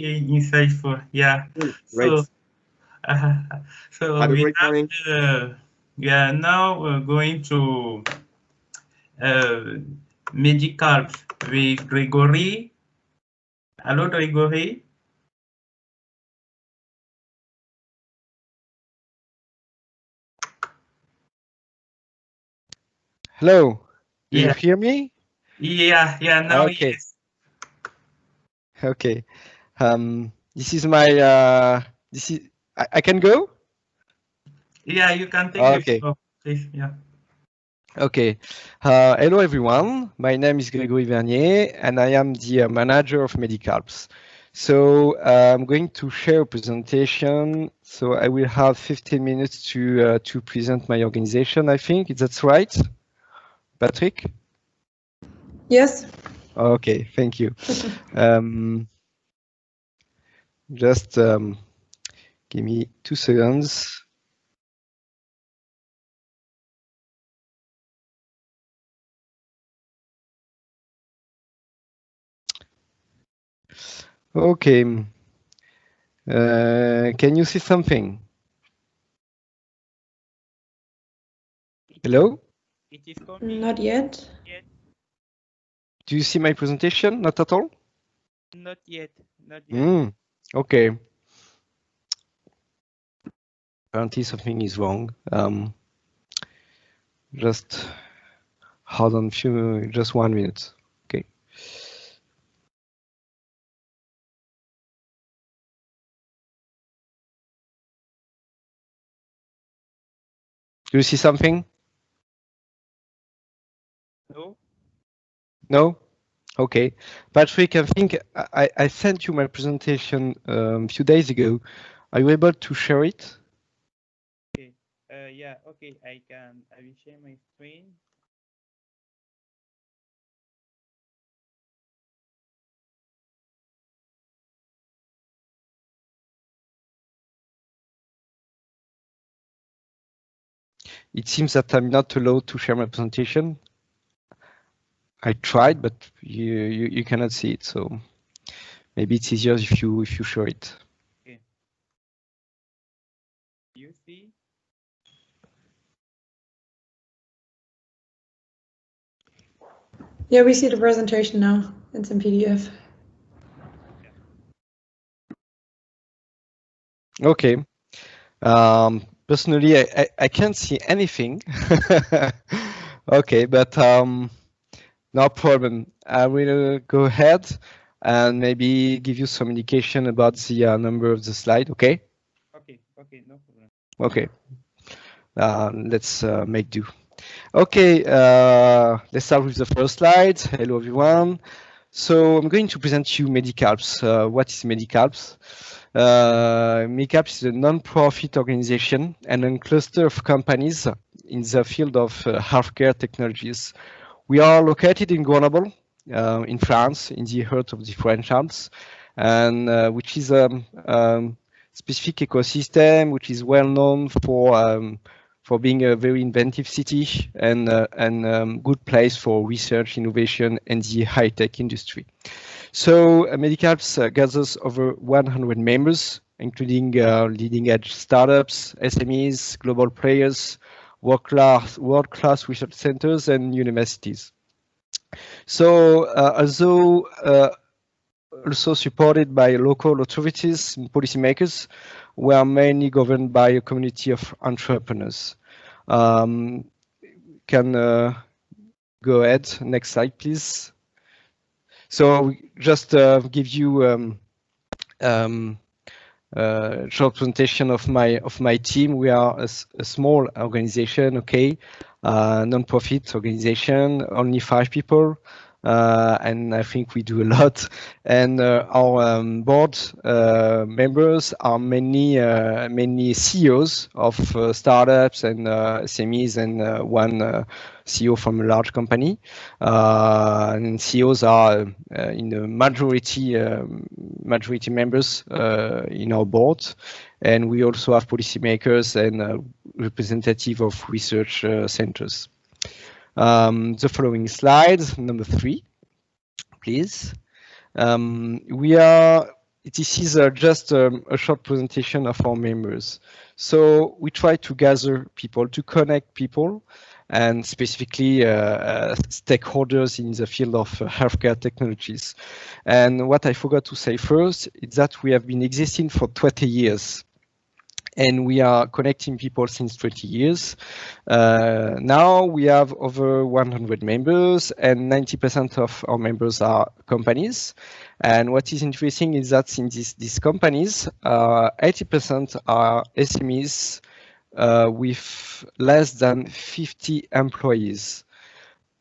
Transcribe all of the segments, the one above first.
insightful. Yeah. Great. So, uh, so Have a we great have morning. yeah, now we're going to uh, Medicalps with Gregory. Hello, Gregory. Hello, do you Yeah, hear me? yeah. Now Okay, yes. okay. This is my this is I can go? Yeah, you can take the Okay, floor, please. Yeah. okay. Hello everyone. My name is Grégory Vernier and I am the manager of Medicalps. So I'm going to share a presentation. So I will have 15 minutes to present my organization, I think. That's right, Patrick? Yes. Okay, thank you. Um, just give me 2 seconds. Okay. Can you see something? Hello? It is coming. Not yet. Yet. Do you see my presentation? Not at all? Not yet. Not yet. Okay. Apparently something is wrong. Just hold on just 1 minute. Okay. Do you see something? No. No? Okay. Patrick, I think I sent you my presentation a few days ago. Are you able to share it? Okay. Yeah. Okay. I can. I will share my screen. It seems that I'm not allowed to share my presentation. I tried, but you cannot see it. So maybe it's easier if you share it. Okay. You see? Yeah, we see the presentation now. It's in PDF. Okay. Personally, I can't see anything. Okay, but no problem. I will go ahead and maybe give you some indication about the number of the slide. Okay. Okay. Okay. No problem. Okay. Let's make do. Okay. Let's start with the first slide. Hello, everyone. So I'm going to present you Medicalps. What is Medicalps? Medicalps is a non-profit organization and a cluster of companies in the field of healthcare technologies. We are located in Grenoble, in France, in the heart of the French Alps, and which is a specific ecosystem which is well known for being a very inventive city and good place for research, innovation, and the high-tech industry. So Medicalps gathers over 100 members, including leading-edge startups, SMEs, global players, world-class research centers, and universities. So although also supported by local authorities and policymakers, we are mainly governed by a community of entrepreneurs. Can go ahead. Next slide, please. So just give you short presentation of my team. We are a small organization, okay, non-profit organization, only 5 people, and I think we do a lot. And our board members are mainly CEOs of startups and SMEs, and one CEO from a large company. And CEOs are in the majority members in our board, and we also have policymakers and representative of research centers. The following slide, number 3, please. We are this is just a short presentation of our members. So we try to gather people, to connect people, and specifically stakeholders in the field of healthcare technologies. And what I forgot to say first is that we have been existing for 20 years. And we are connecting people since 20 years. Now we have over 100 members, and 90% of our members are companies. And what is interesting is that in these companies, 80% are SMEs with less than 50 employees.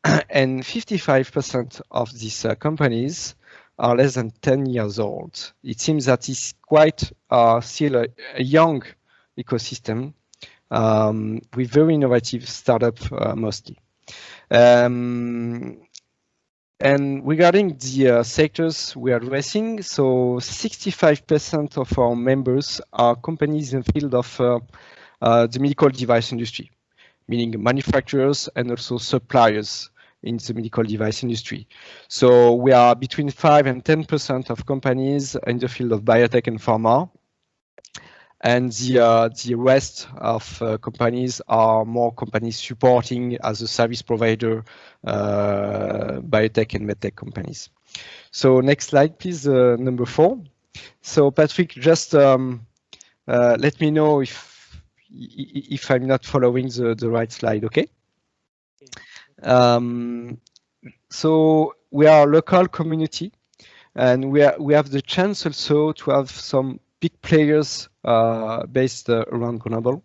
And 55% of these companies are less than 10 years old. It seems that it's quite still a young ecosystem with very innovative startup mostly. And regarding the sectors we are addressing, so 65% of our members are companies in the field of the medical device industry, meaning manufacturers and also suppliers in the medical device industry. So we are between 5 and 10% of companies in the field of biotech and pharma. And the rest of companies are more companies supporting as a service provider, biotech and medtech companies. So next slide, please, number 4. So Patrick, just let me know if I'm not following the right slide, okay? So we are a local community, and we have the chance also to have some big players based around Grenoble.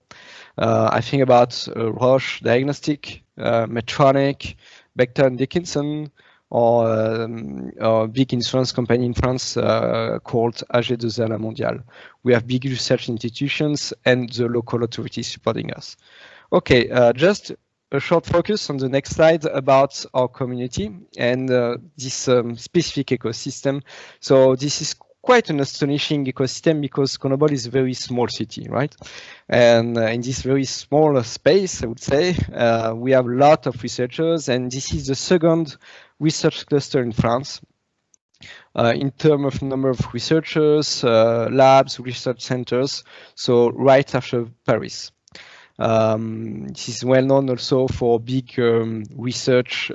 I think about Roche Diagnostic, Medtronic, Becton Dickinson, or a big insurance company in France called AG2R La Mondiale. We have big research institutions and the local authorities supporting us. Okay, just a short focus on the next slide about our community and this specific ecosystem. So this is quite an astonishing ecosystem because Grenoble is a very small city, right? And in this very small space, I would say, we have a lot of researchers, and this is the second research cluster in France. In terms of number of researchers, labs, research centers, so right after Paris. This is well known also for big research,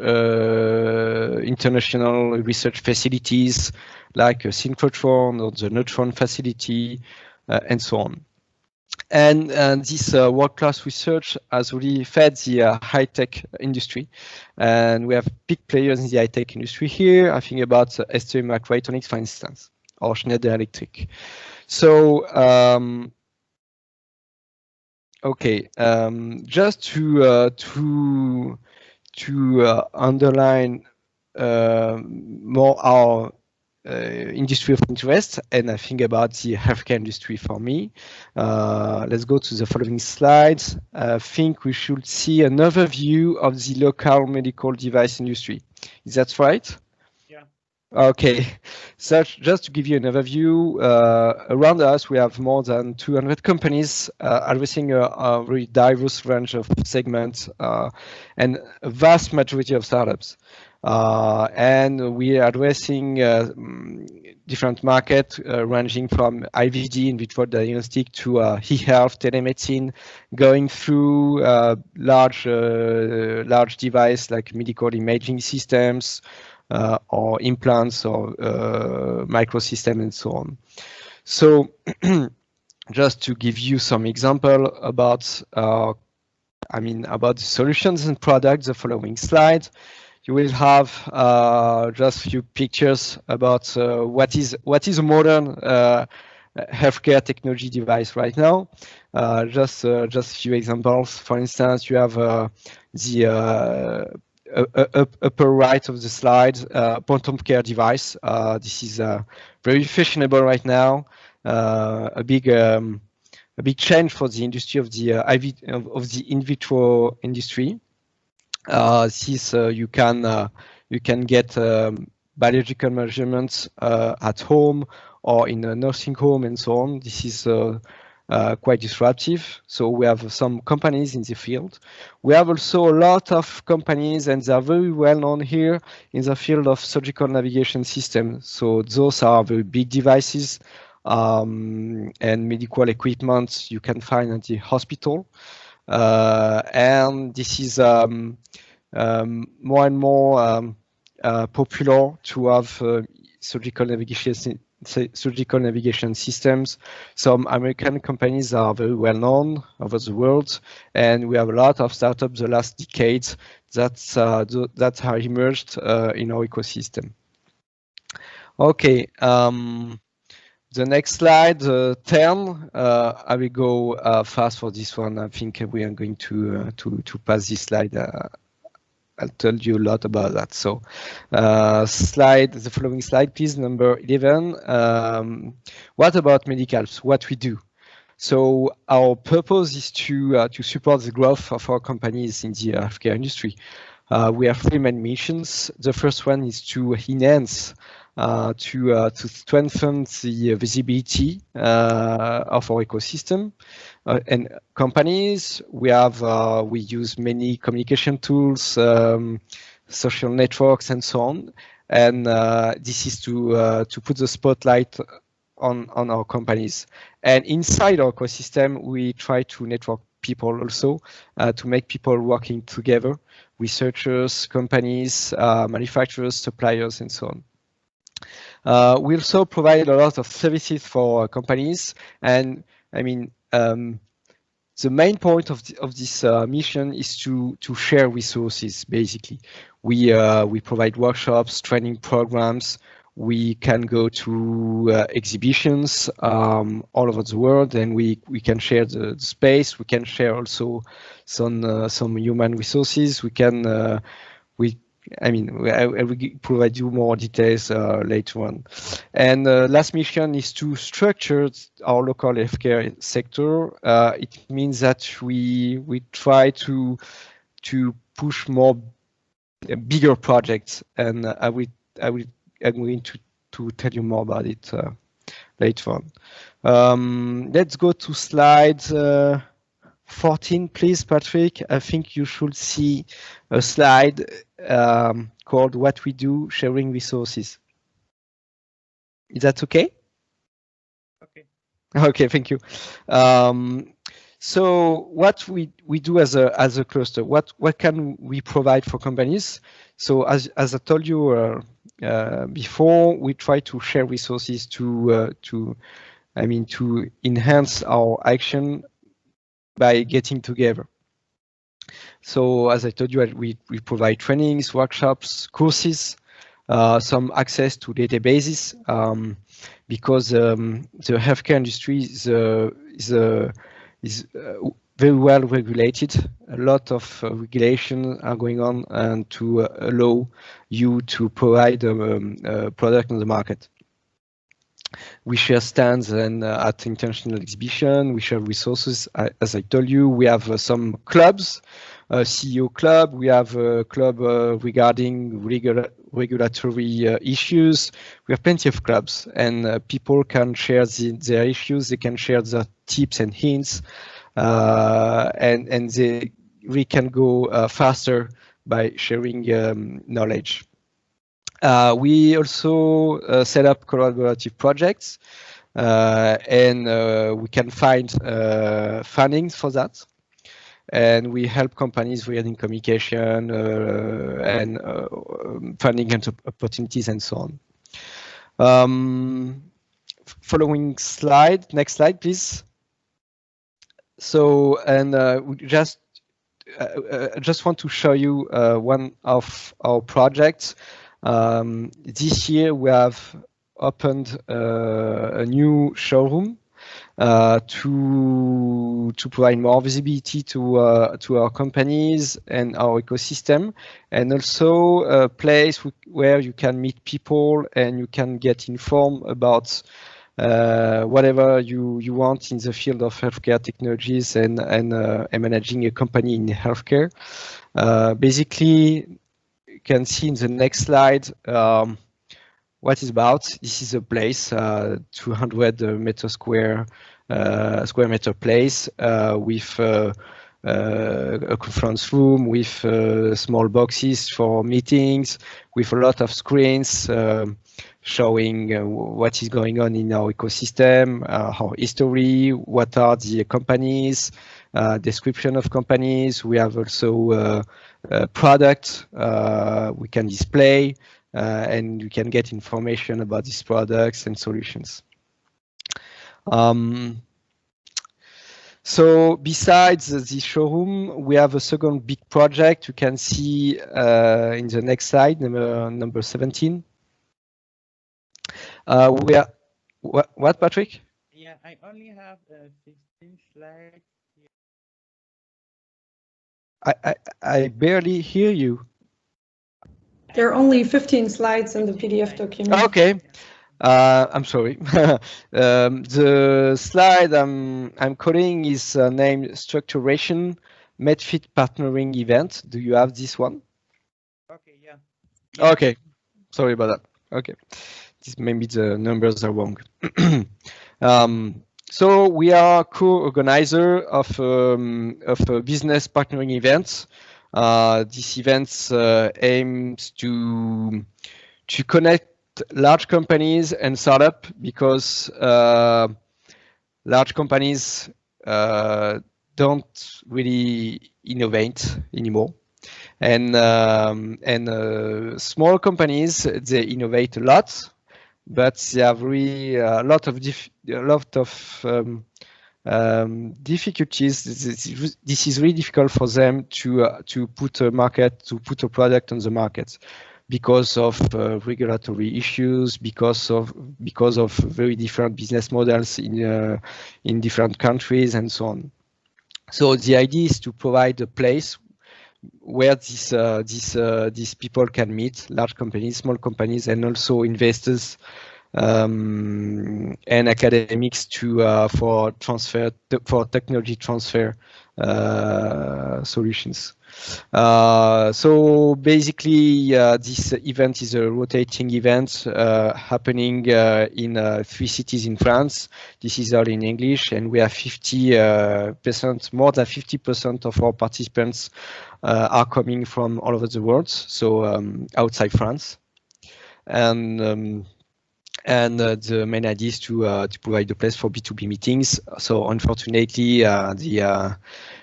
international research facilities like synchrotron or the neutron facility, and so on. And this world-class research has really fed the high-tech industry. And we have big players in the high-tech industry here. I think about ST Microelectronics, for instance, or Schneider Electric. So, okay, just to underline more our industry of interest, and I think about the healthcare industry for me. Let's go to the following slides. I think we should see an overview of the local medical device industry. Is that right? Yeah. Okay, so just to give you an overview, around us we have more than 200 companies addressing a very diverse range of segments and a vast majority of startups. And we are addressing different markets ranging from IVD, in vitro diagnostic, to e-health, telemedicine, going through large device like medical imaging systems, or implants, or microsystem, and so on. So just to give you some example about about the solutions and products, the following slide. You will have just a few pictures about what is a modern healthcare technology device right now. Just a few examples. For instance, you have the upper right of the slide, point-of care device. This is very fashionable right now. A big change for the industry of the in vitro industry. You can get biological measurements at home or in a nursing home and so on. This is quite disruptive. So we have some companies in the field. We have also a lot of companies, and they are very well known here in the field of surgical navigation systems. So those are very big devices and medical equipment you can find at the hospital. And this is more and more popular to have surgical navigation systems. Some American companies are very well known over the world, and we have a lot of startups the last decades that are emerged in our ecosystem. Okay, the next slide, 10. I will go fast for this one. I think we are going to pass this slide. I told you a lot about that. So the following slide, please, number 11. What about Medicalps? What we do? So our purpose is to support the growth of our companies in the healthcare industry. We have three main missions. The first one is to enhance, to strengthen the visibility of our ecosystem and companies. We use many communication tools, social networks, and so on. And this is to put the spotlight on our companies. And inside our ecosystem, we try to network people also to make people working together, researchers, companies, manufacturers, suppliers, and so on. We also provide a lot of services for companies, and I mean, the main point of this mission is to share resources. Basically, we provide workshops, training programs. We can go to exhibitions all over the world, and we can share the space. We can share also some human resources. I will provide you more details later on. And last mission is to structure our local healthcare sector. It means that we try to push more bigger projects, and I'm going to tell you more about it later on. Let's go to slide 14, please, Patrick. I think you should see a slide called "What We Do: Sharing Resources." Is that okay? Okay. Okay, thank you. So what we do as a cluster, what can we provide for companies? So as I told you before, we try to share resources to enhance our action by getting together. So as I told you, we provide trainings, workshops, courses, some access to databases, because the healthcare industry is very well regulated. A lot of regulation are going on, and to allow you to provide a product on the market. We share stands and at international exhibition. We share resources. As I told you, we have some clubs, CEO club. We have a club regarding regulatory issues. We have plenty of clubs, and people can share their issues. They can share their tips and hints, and we can go faster by sharing knowledge. We also set up collaborative projects, and we can find funding for that. And we help companies regarding communication and funding and opportunities and so on. Following slide, next slide, please. So, and we just want to show you one of our projects. This year we have opened a new showroom to provide more visibility to our companies and our ecosystem, and also a place where you can meet people and you can get informed about whatever you want in the field of healthcare technologies and managing a company in healthcare. Basically, you can see in the next slide, what is about. This is a place, 200 square meter place with a conference room with small boxes for meetings, with a lot of screens showing what is going on in our ecosystem, our history, what are the companies, description of companies. We have also product we can display, and you can get information about these products and solutions. So besides the showroom, we have a second big project you can see in the next slide, number 17. We are, what, Patrick? Yeah, I only have 16 slides here. I barely hear you. There are only 15 slides in the PDF document. Okay. I'm sorry. The slide I'm calling is named Structuration MedFit Partnering Event. Do you have this one? Okay, yeah. Okay. Sorry about that. Okay. Maybe the numbers are wrong. So we are co-organizer of a business partnering events. This event aims to connect large companies and startup, because large companies don't really innovate anymore, and small companies, they innovate a lot, but they have really a lot of difficulties. This is really difficult for them to put a product on the market, because of regulatory issues, because of very different business models in different countries and so on. So the idea is to provide a place where these people can meet, large companies, small companies, and also investors and academics for technology transfer solutions. So basically, this event is a rotating event happening in 3 cities in France. This is all in English, and we have 50%, more than 50% of our participants are coming from all over the world, so outside France. And the main idea is to provide a place for B2B meetings. So unfortunately, the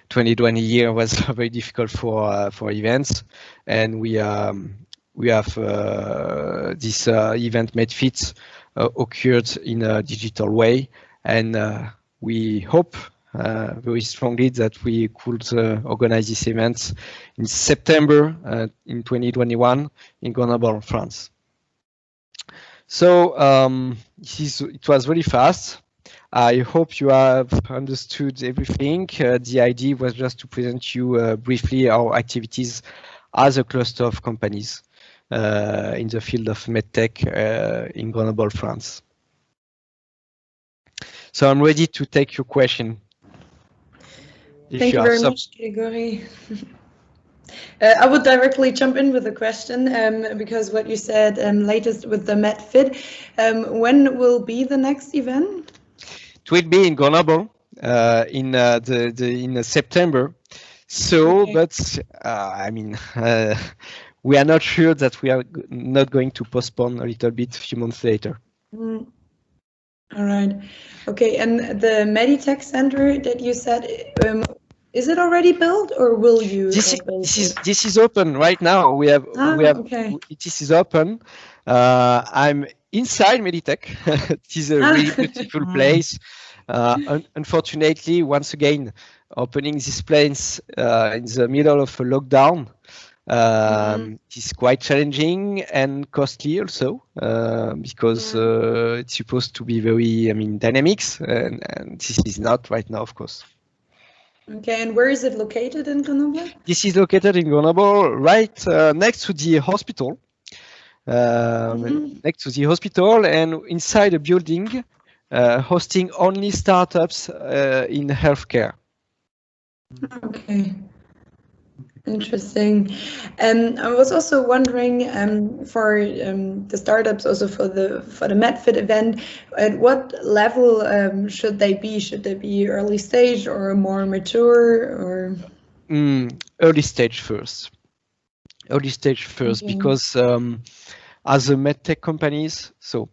2020 year was very difficult for events, and we have this event MedFit occurred in a digital way, and we hope very strongly that we could organize this event in September in 2021 in Grenoble, France. So it was really fast. I hope you have understood everything. The idea was just to present you briefly our activities as a cluster of companies in the field of medtech in Grenoble, France. So I'm ready to take your question. Thank you very much, Gregory. I would directly jump in with a question, because what you said latest with the MedFit, when will be the next event? It will be in Grenoble in September. So, okay. But I mean, we are not sure that we are not going to postpone a little bit a few months later. Mm. All right. Okay, and the Meditech Center that you said, is it already built, or will you? This is open right now. We have okay. This is open. I'm inside Meditech. It is a really beautiful place. Unfortunately, once again, opening this place in the middle of a lockdown is quite challenging and costly also, because it's supposed to be very, dynamics, and this is not right now, of course. Okay, and where is it located in Grenoble? This is located in Grenoble, right next to the hospital. Next to the hospital, and inside a building hosting only startups in healthcare. Okay. Interesting. I was also wondering for the startups, also for the MedFit event, at what level should they be? Should they be early stage or more mature, or Early stage first. Early stage first, Okay. because as a medtech companies, so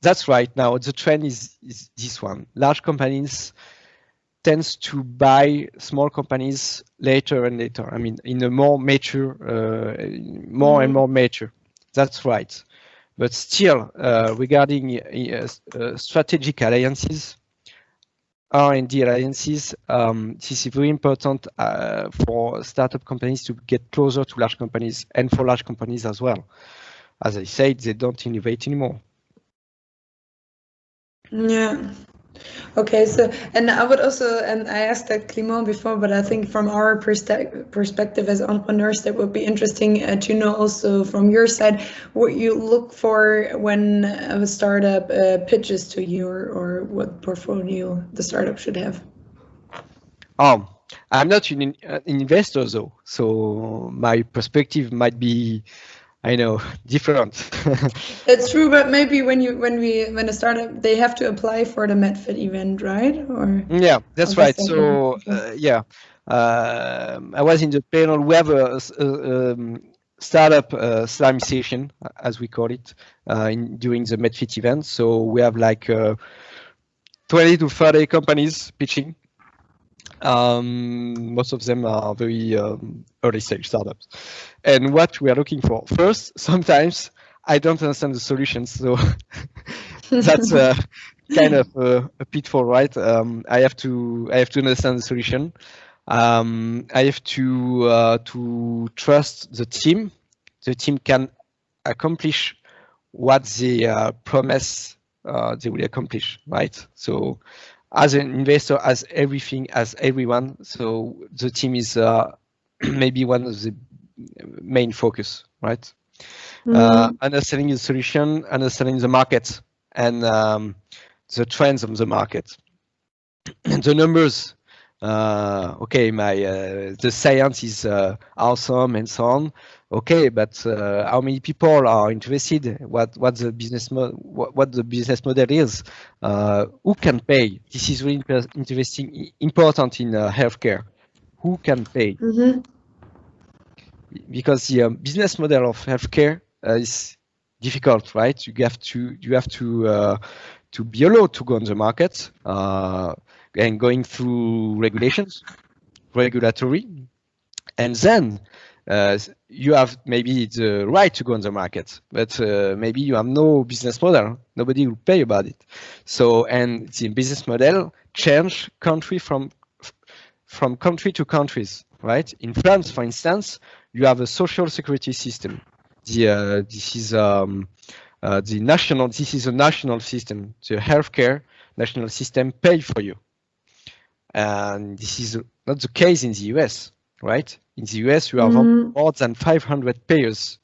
that's right now the trend is this one. Large companies tends to buy small companies later and later. I mean, in a more mature, more and more mature. That's right. But still, regarding strategic alliances, R&D alliances, this is very important for startup companies to get closer to large companies, and for large companies as well. As I said, they don't innovate anymore. Yeah. Okay, so, and I would also, and I asked that Clément before, but I think from our perspective as entrepreneurs, that would be interesting to know also from your side what you look for when a startup pitches to you, or what portfolio the startup should have. I'm not an investor though, so my perspective might be, I know, different. It's true, but maybe when a startup, they have to apply for the MedFit event, right? Or Yeah, that's right. So yeah, I was in the panel. We have a startup slime session, as we call it, during the MedFit event. So we have like 20 to 30 companies pitching. Most of them are very early stage startups. And what we are looking for, first, sometimes I don't understand the solutions, so that's kind of a pitfall, right? I have to understand the solution. I have to trust the team. The team can accomplish what they promise they will accomplish, right? So as an investor, as everything, as everyone, so the team is maybe one of the main focus, right? Understanding the solution, understanding the market, and the trends of the market, and the numbers. Okay, the science is awesome and so on. Okay, but how many people are interested? What the business what the business model is? Who can pay? This is really interesting, important in healthcare. Who can pay? Because the business model of healthcare is difficult, right? You have to be allowed to go on the market and going through regulatory, and then you have maybe the right to go on the market, but maybe you have no business model. Nobody will pay about it. So, and the business model change country from country to countries, right? In France, for instance, you have a social security system. This is a national system. The healthcare national system pay for you. And this is not the case in the US, right? In the US, you have more than 500 payers,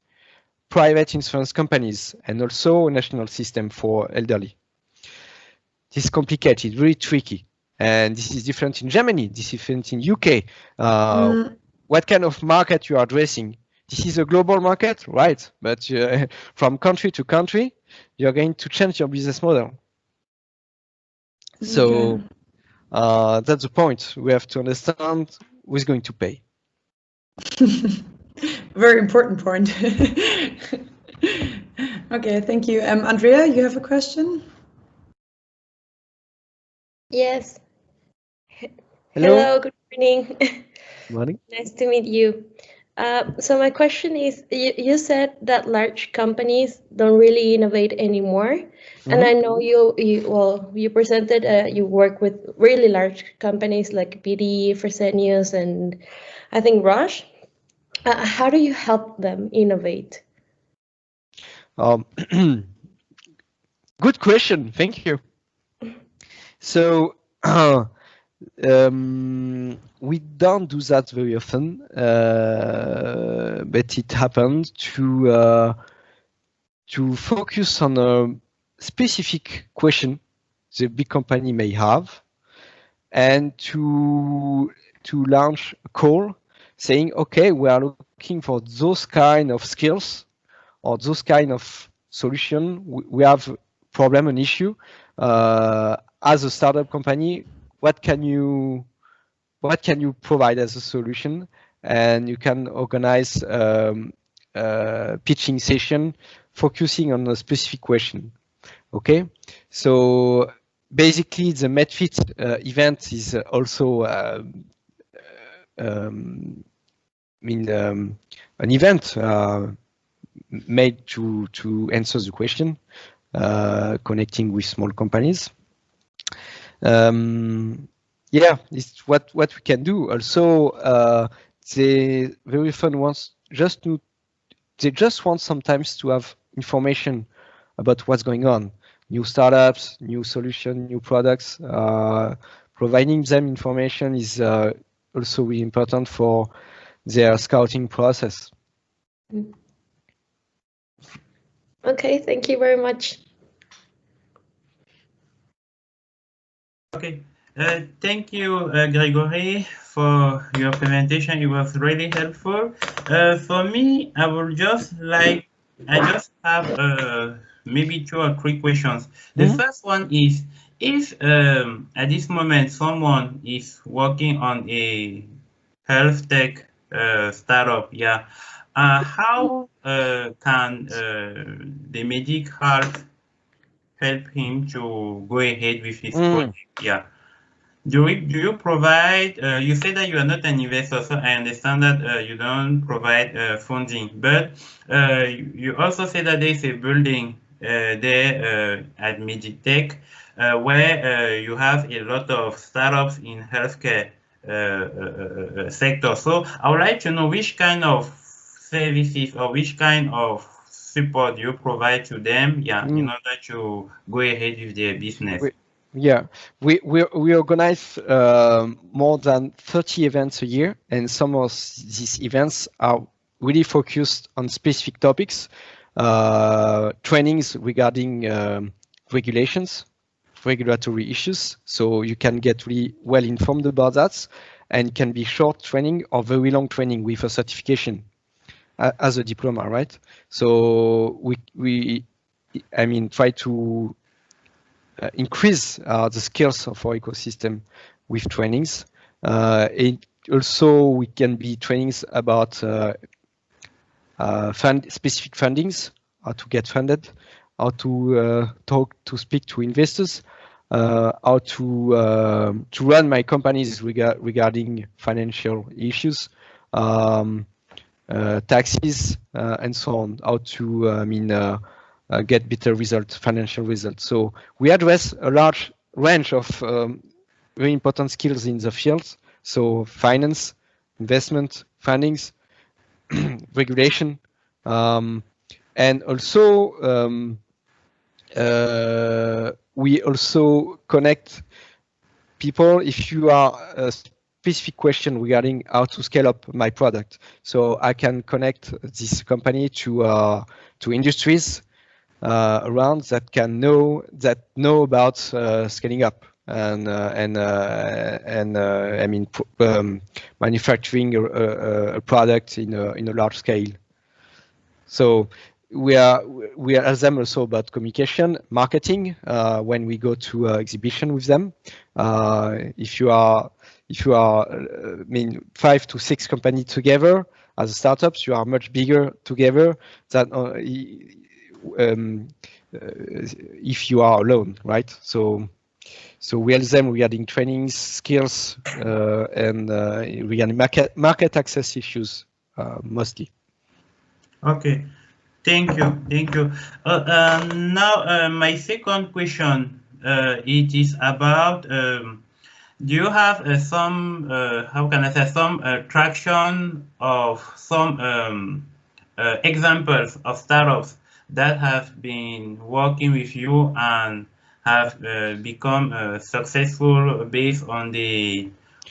private insurance companies, and also a national system for elderly. This is complicated, very tricky. And this is different in Germany, this is different in UK. What kind of market you are addressing? This is a global market, right? But from country to country, you're going to change your business model. So that's the point. We have to understand who's going to pay. Very important point. Okay, thank you. Andrea, you have a question? Yes. Hello, good morning. Morning. Nice to meet you. So my question is, you said that large companies don't really innovate anymore. And I know you presented, you work with really large companies like BD, Fresenius, and I think Roche. How do you help them innovate? Good question. Thank you. So we don't do that very often, but it happened to focus on a specific question the big company may have, and to launch a call saying, okay, we are looking for those kind of skills or those kind of solution. We have a problem, an issue. As a startup company, what can you provide as a solution? And you can organize pitching session focusing on a specific question. Okay, so basically the MedFit event is also an event made to answer the question, connecting with small companies. Yeah, it's what we can do. Also, they very often they just want sometimes to have information about what's going on, new startups, new solution, new products. Providing them information is also really important for their scouting process. Okay, thank you very much. Okay, thank you, Gregory, for your presentation. It was really helpful. For me, I just have maybe 2 or 3 questions. The first one is, if at this moment someone is working on a health tech startup, yeah, how can the Medicalps help him to go ahead with his project? Yeah. Do you provide, you say that you are not an investor, so I understand that you don't provide funding, but you also say that there's a building there at Meditech where you have a lot of startups in healthcare sector. So I would like to know which kind of services or which kind of support you provide to them, yeah, in order to go ahead with their business. We organize more than 30 events a year, and some of these events are really focused on specific topics, trainings regarding regulations, regulatory issues. So you can get really well informed about that, and can be short training or very long training with a certification as a diploma, right? So we try to increase the skills of our ecosystem with trainings. Also, we can be trainings about specific fundings, how to get funded, how to speak to investors, how to run my companies regarding financial issues, taxes, and so on. How to get better results, financial results. So we address a large range of very important skills in the field. So finance, investment, fundings, regulation, and also we also connect people if you are a specific question regarding how to scale up my product. So I can connect this company to industries around that know about scaling up and manufacturing a product in a large scale. So we ask them also about communication, marketing when we go to exhibition with them. If you are 5 to 6 companies together as startups, you are much bigger together than if you are alone, right? So we help them regarding trainings, skills, and regarding market access issues mostly. Okay, thank you. Now my second question, it is about, do you have some, how can I say, some traction of some examples of startups that have been working with you and have become successful based on the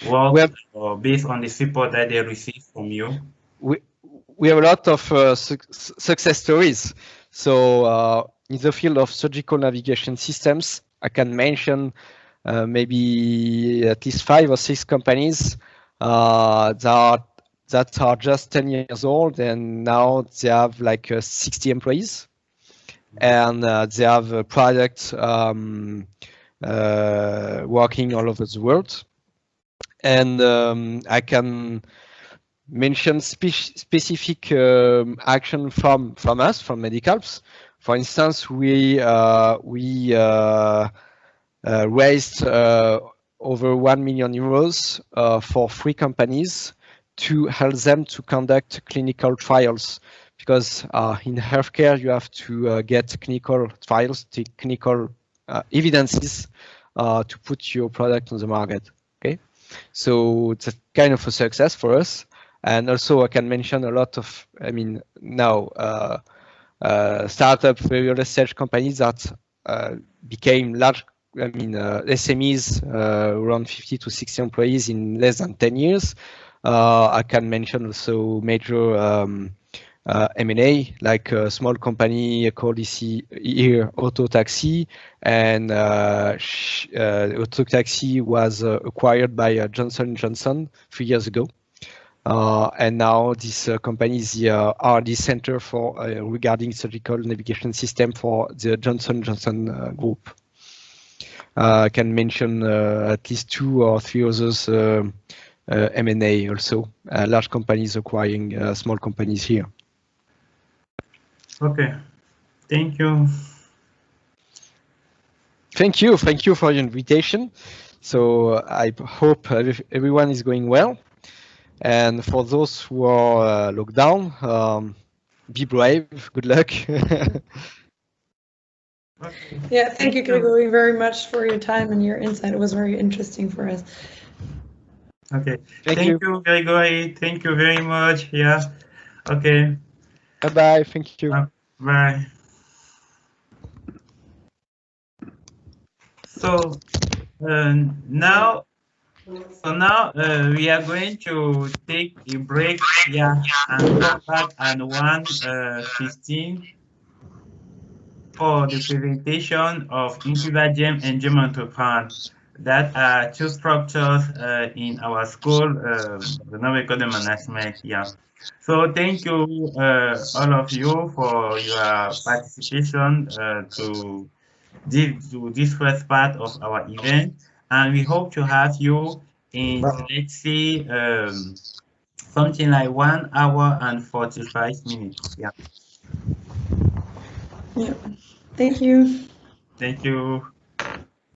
work or based on the support that they receive from you? We have a lot of success stories. So in the field of surgical navigation systems, I can mention maybe at least 5 or 6 companies that that are just 10 years old, and now they have like 60 employees, and they have a product working all over the world. And I can mention specific action from us, from Medicalps. For instance, we raised over 1 million euros for 3 companies to help them to conduct clinical trials, because in healthcare you have to get clinical trials, clinical evidences to put your product on the market. Okay, so it's a kind of a success for us. And also I can mention a lot of, I mean, now startup real estate companies that became large, I mean, SMEs, around 50 to 60 employees in less than 10 years. I can mention also major M&A, like a small company called here Auto Taxi, and Auto Taxi was acquired by Johnson & Johnson 3 years ago. And now this company is the R&D center for regarding surgical navigation system for the Johnson & Johnson group. I can mention at least 2 or 3 others M&A also, large companies acquiring small companies here. Okay, thank you. Thank you for your invitation. So I hope everyone is going well. And for those who are locked down, be brave. Good luck. Okay. Yeah, thank you, Gregory, very much for your time and your insight. It was very interesting for us. Okay. Thank Thank you. you, Gregory. Thank you very much. Yeah. Okay. Bye-bye. Thank you. Bye. So now we are going to take a break, yeah, and come back at 1:15 for the presentation of IncubaGem and Gem Entrepreneur. That are 2 structures in our school, Grenoble Ecole de Management. Yeah. So thank you all of you for your participation to this first part of our event, and we hope to have you in, let's say, something like 1 hour and 45 minutes. Yeah. Yeah. Thank you. Thank you.